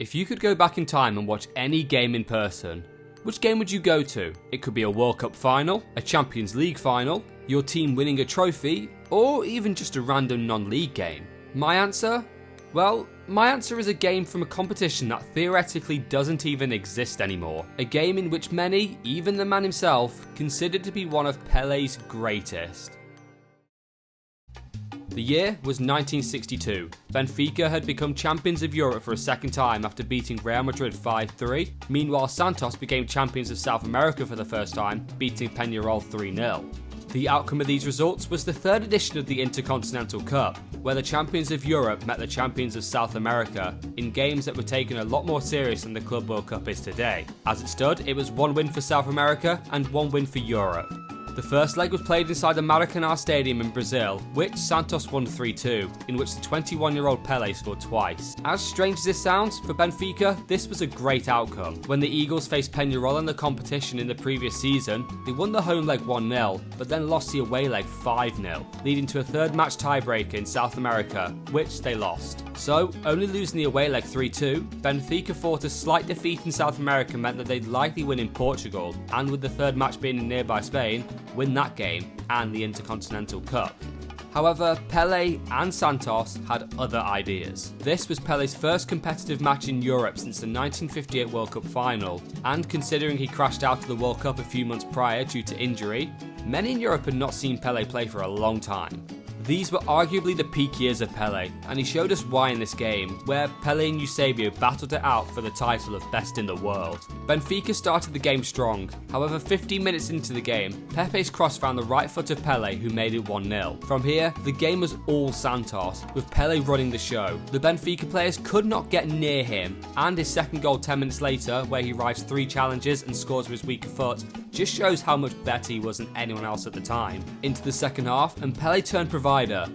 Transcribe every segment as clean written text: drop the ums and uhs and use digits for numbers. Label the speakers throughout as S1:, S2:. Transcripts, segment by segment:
S1: If you could go back in time and watch any game in person, which game would you go to? It could be a World Cup final, a Champions League final, your team winning a trophy, or even just a random non-league game. My answer? Well, my answer is a game from a competition that theoretically doesn't even exist anymore. A game in which many, even the man himself, considered to be one of Pelé's greatest. The year was 1962. Benfica had become champions of Europe for a second time after beating Real Madrid 5-3. Meanwhile, Santos became champions of South America for the first time, beating Peñarol 3-0. The outcome of these results was the third edition of the Intercontinental Cup, where the champions of Europe met the champions of South America in games that were taken a lot more serious than the Club World Cup is today. As it stood, it was one win for South America and one win for Europe. The first leg was played inside the Maracanã Stadium in Brazil, which Santos won 3-2, in which the 21-year-old Pelé scored twice. As strange as this sounds, for Benfica, this was a great outcome. When the Eagles faced Peñarol in the competition in the previous season, they won the home leg 1-0, but then lost the away leg 5-0, leading to a third match tiebreaker in South America, which they lost. So, only losing the away leg 3-2, Benfica thought a slight defeat in South America meant that they'd likely win in Portugal, and with the third match being in nearby Spain, win that game and the Intercontinental Cup. However, Pelé and Santos had other ideas. This was Pelé's first competitive match in Europe since the 1958 World Cup final, and considering he crashed out of the World Cup a few months prior due to injury, many in Europe had not seen Pelé play for a long time. These were arguably the peak years of Pelé, and he showed us why in this game, where Pelé and Eusébio battled it out for the title of best in the world. Benfica started the game strong, however 15 minutes into the game, Pepe's cross found the right foot of Pelé who made it 1-0. From here, the game was all Santos, with Pelé running the show. The Benfica players could not get near him, and his second goal 10 minutes later, where he rides 3 challenges and scores with his weaker foot, just shows how much better he was than anyone else at the time. Into the second half, and Pelé turned provider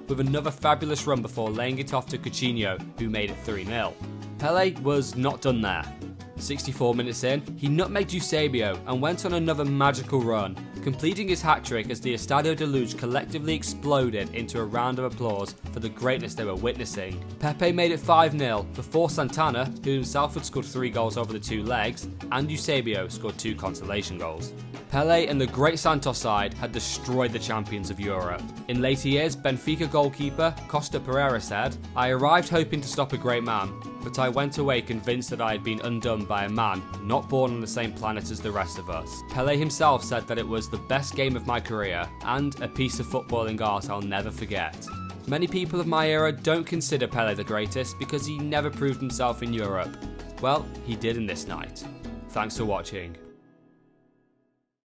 S1: with another fabulous run before laying it off to Coutinho, who made it 3-0. Pelé was not done there. 64 minutes in, he nutmegged Eusébio and went on another magical run, completing his hat-trick as the Estadio de Luz collectively exploded into a round of applause for the greatness they were witnessing. Pepe made it 5-0 before Santana, who himself had scored 3 goals over the 2 legs, and Eusébio scored 2 consolation goals. Pelé and the great Santos side had destroyed the champions of Europe. In later years, Benfica goalkeeper Costa Pereira said, "I arrived hoping to stop a great man, but I went away convinced that I had been undone by a man not born on the same planet as the rest of us." Pelé himself said that it was the best game of my career and a piece of footballing art I'll never forget. Many people of my era don't consider Pelé the greatest because he never proved himself in Europe. Well, he did in this night. Thanks for watching.